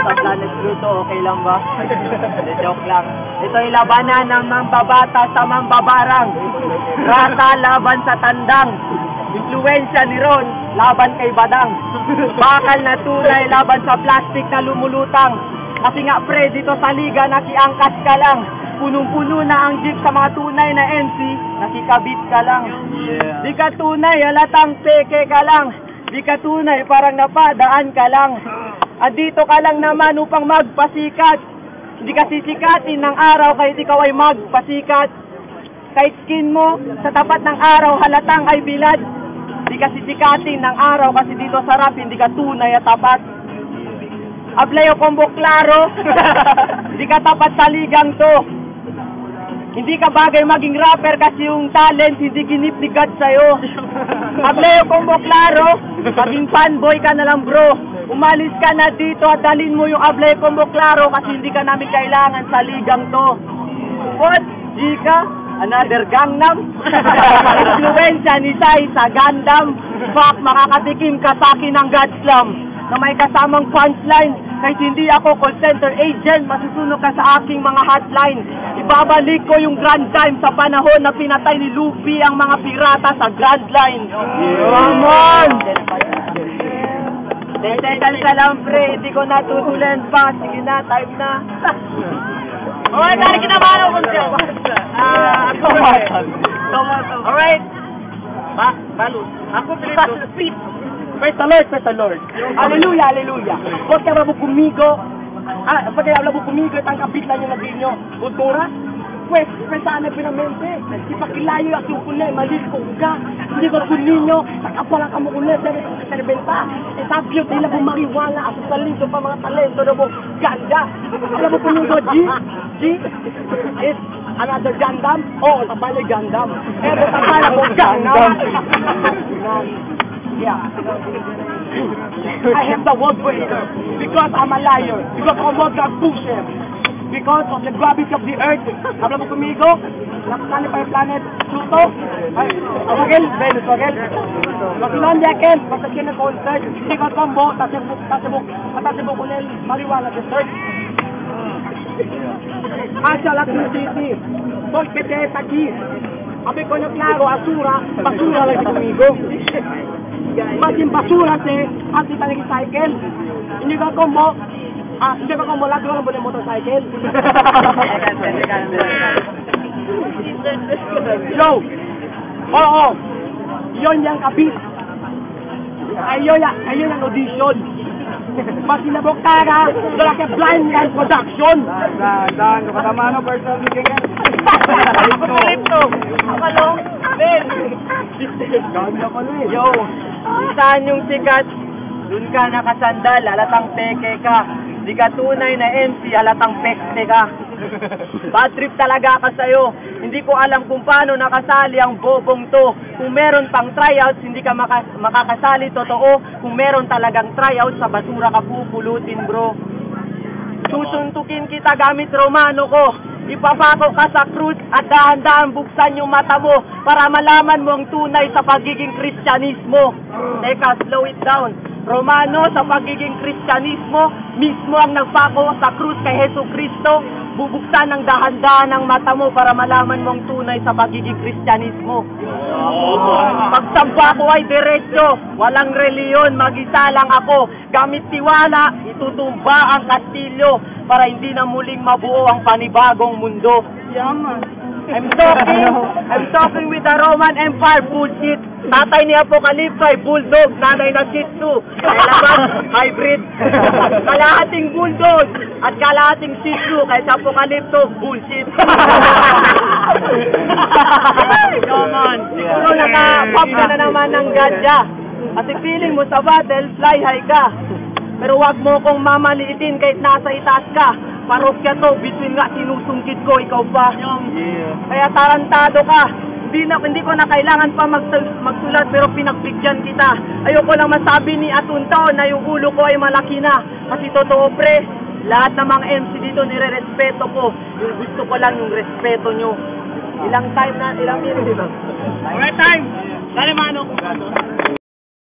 sa Planet Pluto, okay lang ba? Joke lang. Ito'y labanan ng mambabata sa mambabarang. Rasa laban sa tandang. Influensya ni Ron laban kay Badang. Bakal na tunay laban sa plastic na lumulutang. Kasi nga pre, dito sa liga nakiangkas ka lang. Punong-puno na ang jeep sa mga tunay na MC, nakikabit ka lang. Di ka tunay, halatang peke ka lang. Di ka tunay, parang napadaan ka lang. At dito ka lang naman upang magpasikat. Hindi ka sisikatin ng araw kahit ikaw ay magpasikat. Kahit skin mo, sa tapat ng araw, halatang ay bilad. Hindi ka sisikatin ng araw kasi dito sa rap, hindi ka tunay at tapat. Ablayo combo klaro, hindi ka tapat sa ligang to. Hindi ka bagay maging rapper kasi yung talent hindi ginip ni God sa'yo. Ablayo combo klaro, maging fanboy ka na lang bro. Umalis ka na dito at dalhin mo yung Ablayo combo klaro kasi hindi ka namin kailangan sa ligang to. What? Jika? Another Gangnam? Influensya ni Sai sa Gundam. Fuck, makakatikim ka sa akin ng God Slam na may kasamang punchline. Kahit hindi ako call center agent, masusunod ka sa aking mga hotline. Ibabalik ko yung grand time sa panahon na pinatay ni Luffy ang mga pirata sa Grand Line. Come on! Dahil ka lang pre, hindi ko natutulan pa. Sige na, time na. Okay, dari kita ba ano kung siya? Alright. Balus. Ako Pilipino. Praise the Lord. Hallelujah, hallelujah. Huwag ka mabukumigo. Pag kaya mabukumigo, itang kapit lang yung naging nyo. Kultura? Pues, sana pinamente. Ipakilayo at yung kunay, malikong ka. Hindi ko kuninyo, nakapalang ka mo kunay, serbenta. Sabyo, tila mo mariwala, at talento pa mga talento na mo. Ganda. Alam mo kuninyo, G is another Gundam? Oo, tapalay Gundam. Tapalay mo Gundam. Yeah. I have the word breaker because I'm a liar, because I'm a drug pusher, because of the gravity of the earth. Habla mo kumigo, nakasali pa yung planet Pluto. Ay, Wagel, Venus, Wagel. Makilan di akin, pagkakin ng concert, hindi ko combo, tasibok ulit, mariwala sa search. Asya Latin City, Sol Pete aquí. Sabi ko na klaro, basura lang si kumigo. Maging basura si at kita nag-cycle. Hindi ka combo, lagi ko lang muna motorcycle. Yo! Oo! Yun yung kabit. Ayun yung audition. Pag sinabok ka ka, wala ka blind guy production. Daan ka patama no, personal meeting yan. Kripto! Akalong! Ben! Ganda pa nun eh. Yo! Saan yung sikat? Doon ka nakasandal, halatang peke ka. Di ka tunay na MC, halatang pekte ka. Bad trip talaga ka sa'yo. Hindi ko alam kung paano nakasali ang bobong to. Kung meron pang tryouts, hindi ka makakasali, totoo. Kung meron talagang tryouts, sa basura ka pupulutin bro. Susuntukin kita gamit Romano ko. Ipapako ka sa krus at dahan-dahan buksan yung mata mo para malaman mo ang tunay sa pagiging Kristyanismo. Teka, slow it down. Romano, sa pagiging Kristyanismo, mismo ang nagpako sa krus kay Hesus Kristo. Bubuksan ng dahan-dahan ang mata mo para malaman mo ang tunay sa pagiging Kristyanismo. Pagsampa ko ay diretso, walang reliyon, mag-isa lang ako. Gamit tiwala, itutumba ang kastilyo para hindi na muling mabuo ang panibagong mundo. Yaman. I'm talking with the Roman Empire bullshit. Tatay ni Apocalypse ay bulldog, nanay na Shih Tzu. Kailangan hybrid. Kalahating bulldog at kalahating Shih Tzu kaya sa Apocalypse bullshit. Come on. Siguro naka-pop ka na naman ng ganja. Kasi feeling mo sa battle, fly high ka. Pero wag mo kong mamaliitin kahit nasa itaas ka. Parokya to, between nga sinusungkit ko, ikaw pa. Kaya tarantado ka. Hindi ko na kailangan pa magsulat pero pinagbigyan kita. Ayoko lang masabi ni Atunto na yung ulo ko ay malaki na. Kasi totoo pre, lahat ng mga MC dito nire-respeto ko. Yung gusto ko lang yung respeto nyo. Ilang minutes? Alright time! Dali mano.